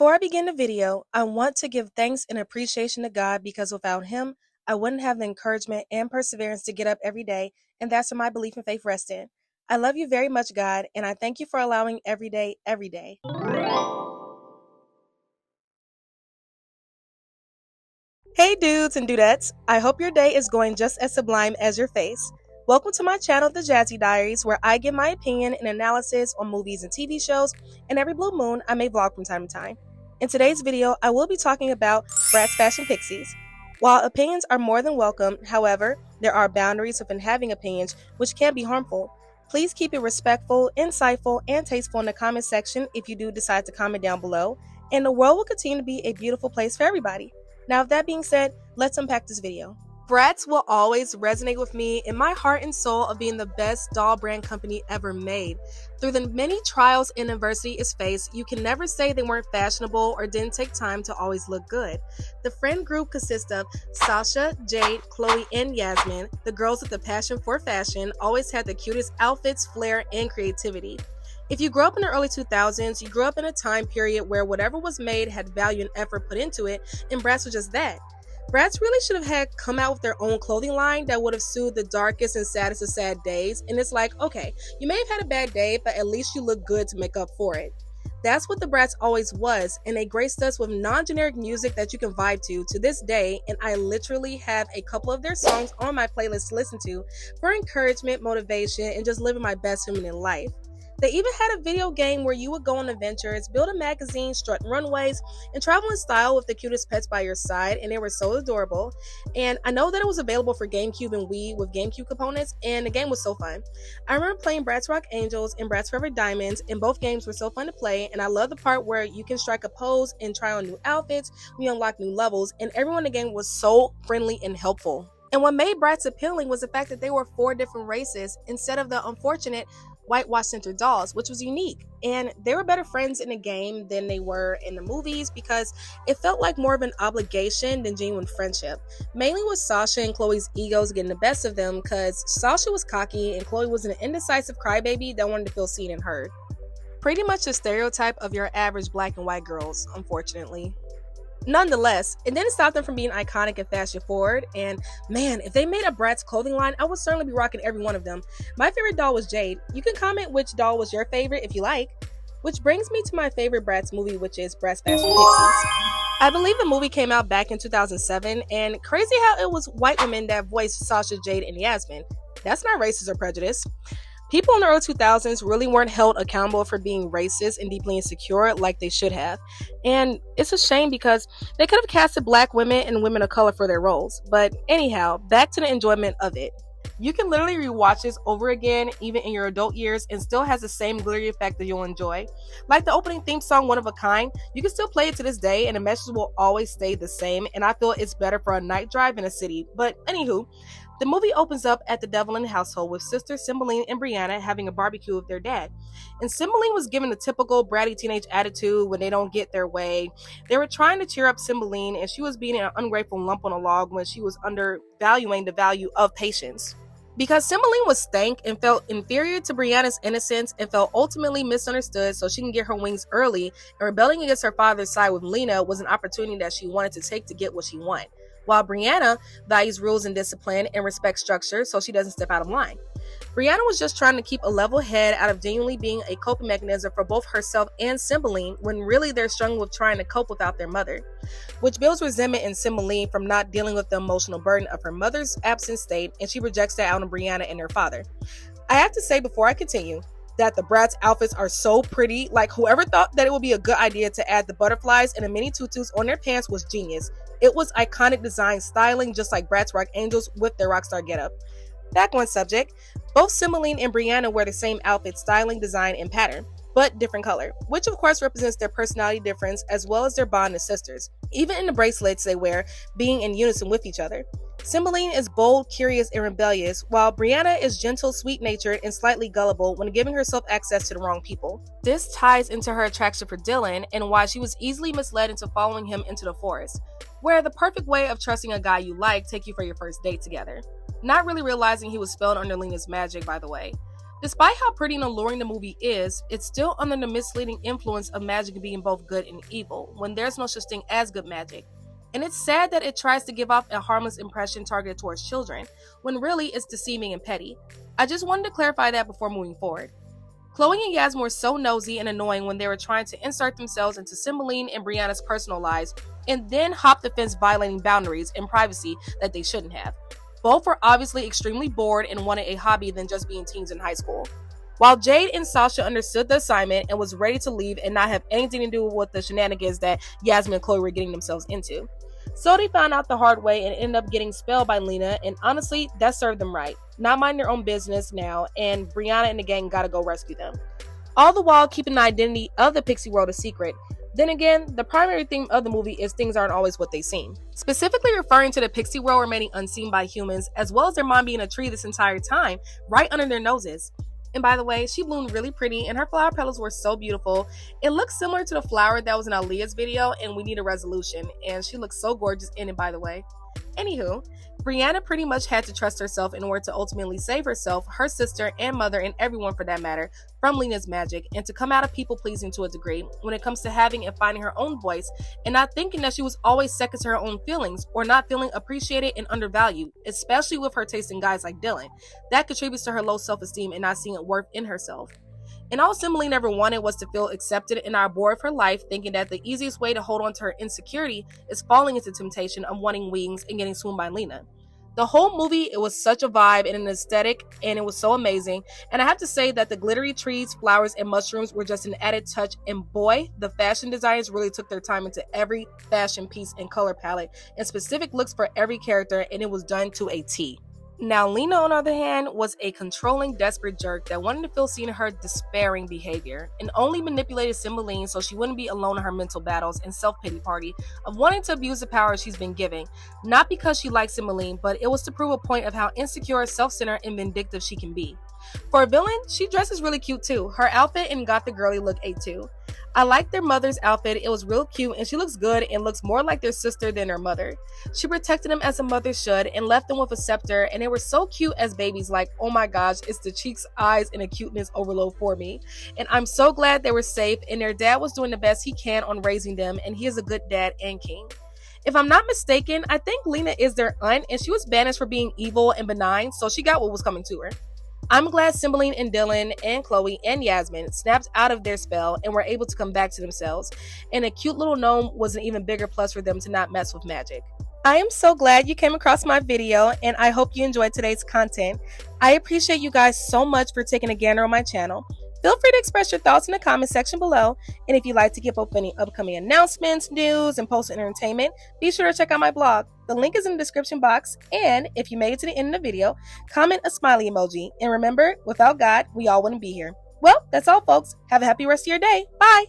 Before I begin the video, I want to give thanks and appreciation to God because without Him, I wouldn't have the encouragement and perseverance to get up every day, and that's where my belief and faith rest in. I love you very much, God, and I thank you for allowing every day, every day. Hey dudes and dudettes, I hope your day is going just as sublime as your face. Welcome to my channel, The Jazzy Diaries, where I give my opinion and analysis on movies and TV shows, and every blue moon I may vlog from time to time. In today's video, I will be talking about Bratz Fashion Pixies. While opinions are more than welcome, however, there are boundaries within having opinions which can be harmful. Please keep it respectful, insightful, and tasteful in the comment section if you do decide to comment down below, and the world will continue to be a beautiful place for everybody. Now, with that being said, let's unpack this video. Bratz will always resonate with me in my heart and soul of being the best doll brand company ever made. Through the many trials and adversity it's faced, you can never say they weren't fashionable or didn't take time to always look good. The friend group consists of Sasha, Jade, Chloe, and Yasmin. The girls with the passion for fashion always had the cutest outfits, flair, and creativity. If you grew up in the early 2000s, you grew up in a time period where whatever was made had value and effort put into it, and Bratz was just that. Bratz really should have had come out with their own clothing line that would have soothed the darkest and saddest of sad days, and it's like, okay, you may have had a bad day, but at least you look good to make up for it. That's what the Bratz always was, and they graced us with non-generic music that you can vibe to this day, and I literally have a couple of their songs on my playlist to listen to for encouragement, motivation, and just living my best feminine life. They even had a video game where you would go on adventures, build a magazine, strut runways, and travel in style with the cutest pets by your side, and they were so adorable. And I know that it was available for GameCube and Wii with GameCube components, and the game was so fun. I remember playing Bratz Rock Angels and Bratz Forever Diamonds, and both games were so fun to play, and I love the part where you can strike a pose and try on new outfits, we unlock new levels, and everyone in the game was so friendly and helpful. And what made Bratz appealing was the fact that they were 4 different races instead of the unfortunate whitewash-centered dolls, which was unique. And they were better friends in the game than they were in the movies because it felt like more of an obligation than genuine friendship. Mainly with Sasha and Chloe's egos getting the best of them because Sasha was cocky and Chloe was an indecisive crybaby that wanted to feel seen and heard. Pretty much the stereotype of your average black and white girls, unfortunately. Nonetheless, it didn't stop them from being iconic and fashion forward, and man, if they made a Bratz clothing line, I would certainly be rocking every one of them. My favorite doll was Jade. You can comment which doll was your favorite if you like. Which brings me to my favorite Bratz movie, which is Bratz Fashion Pixies. I believe the movie came out back in 2007, and crazy how it was white women that voiced Sasha, Jade, and Yasmin. That's not racist or prejudice. People in the early 2000s really weren't held accountable for being racist and deeply insecure like they should have. And it's a shame because they could have casted black women and women of color for their roles. But anyhow, back to the enjoyment of it. You can literally rewatch this over again, even in your adult years, and still has the same glittery effect that you'll enjoy. Like the opening theme song, One of a Kind, you can still play it to this day, and the message will always stay the same, and I feel it's better for a night drive in a city. But anywho, the movie opens up at the Devlin household with sisters Cymbeline and Breeana having a barbecue with their dad. And Cymbeline was given the typical bratty teenage attitude when they don't get their way. They were trying to cheer up Cymbeline, and she was being an ungrateful lump on a log when she was undervaluing the value of patience. Because Cymbeline was stank and felt inferior to Breeana's innocence and felt ultimately misunderstood so she can get her wings early, and rebelling against her father's side with Lena was an opportunity that she wanted to take to get what she wanted. While Breeana values rules and discipline and respects structure so she doesn't step out of line. Breeana was just trying to keep a level head out of genuinely being a coping mechanism for both herself and Cymbeline when really they're struggling with trying to cope without their mother, which builds resentment in Cymbeline from not dealing with the emotional burden of her mother's absent state, and she projects that out on Breeana and her father. I have to say before I continue that the Bratz outfits are so pretty. Like, whoever thought that it would be a good idea to add the butterflies and the mini tutus on their pants was genius. It was iconic design styling, just like Bratz Rock Angels with their rockstar getup. Back on subject, both Cymbeline and Breeana wear the same outfit styling, design, and pattern, but different color, which of course represents their personality difference as well as their bond as sisters, even in the bracelets they wear being in unison with each other. Cymbeline is bold, curious, and rebellious, while Breeana is gentle, sweet-natured, and slightly gullible when giving herself access to the wrong people. This ties into her attraction for Dylan and why she was easily misled into following him into the forest, where the perfect way of trusting a guy you like take you for your first date together. Not really realizing he was spelled under Lena's magic, by the way. Despite how pretty and alluring the movie is, it's still under the misleading influence of magic being both good and evil, when there's no such thing as good magic. And it's sad that it tries to give off a harmless impression targeted towards children, when really it's deceiving and petty. I just wanted to clarify that before moving forward. Chloe and Yasmin were so nosy and annoying when they were trying to insert themselves into Cymbeline and Breeana's personal lives, and then hop the fence violating boundaries and privacy that they shouldn't have. Both were obviously extremely bored and wanted a hobby than just being teens in high school. While Jade and Sasha understood the assignment and was ready to leave and not have anything to do with the shenanigans that Yasmin and Chloe were getting themselves into. So they found out the hard way and ended up getting expelled by Lena, and honestly, that served them right. Not mind their own business now, and Breeana and the gang gotta go rescue them. All the while keeping the identity of the Pixie world a secret. Then again, the primary theme of the movie is things aren't always what they seem. Specifically referring to the Pixie world remaining unseen by humans, as well as their mom being a tree this entire time, right under their noses. And by the way, she bloomed really pretty and her flower petals were so beautiful. It looks similar to the flower that was in Aaliyah's video and We Need a Resolution, and she looks so gorgeous in it, by the way. Anywho, Breeana pretty much had to trust herself in order to ultimately save herself, her sister, and mother, and everyone for that matter, from Lena's magic, and to come out of people-pleasing to a degree when it comes to having and finding her own voice, and not thinking that she was always second to her own feelings, or not feeling appreciated and undervalued, especially with her taste in guys like Dylan. That contributes to her low self-esteem and not seeing it worth in herself. And all Cymbeline ever wanted was to feel accepted in our board of her life, thinking that the easiest way to hold on to her insecurity is falling into temptation of wanting wings and getting swooned by Lena. The whole movie, it was such a vibe and an aesthetic, and it was so amazing. And I have to say that the glittery trees, flowers, and mushrooms were just an added touch, and boy, the fashion designers really took their time into every fashion piece and color palette, and specific looks for every character, and it was done to a T. Now, Lena, on the other hand, was a controlling, desperate jerk that wanted to feel seen in her despairing behavior, and only manipulated Cymbeline so she wouldn't be alone in her mental battles and self-pity party of wanting to abuse the power she's been given, not because she liked Cymbeline, but it was to prove a point of how insecure, self-centered, and vindictive she can be. For a villain, she dresses really cute too. Her outfit and got the girly look A2. I like their mother's outfit. It was real cute and she looks good and looks more like their sister than her mother. She protected them as a mother should and left them with a scepter, and they were so cute as babies, like, oh my gosh, it's the cheeks, eyes, and a cuteness overload for me. And I'm so glad they were safe and their dad was doing the best he can on raising them, and he is a good dad and king. If I'm not mistaken, I think Lena is their aunt and she was banished for being evil and benign, so she got what was coming to her. I'm glad Cymbeline and Dylan and Chloe and Yasmin snapped out of their spell and were able to come back to themselves, and a cute little gnome was an even bigger plus for them to not mess with magic. I am so glad you came across my video, and I hope you enjoyed today's content. I appreciate you guys so much for taking a gander on my channel. Feel free to express your thoughts in the comment section below, and if you'd like to keep up with any upcoming announcements, news, and post entertainment, be sure to check out my blog. The link is in the description box, and if you made it to the end of the video, comment a smiley emoji. And remember, without God, we all wouldn't be here. Well, that's all, folks. Have a happy rest of your day. Bye!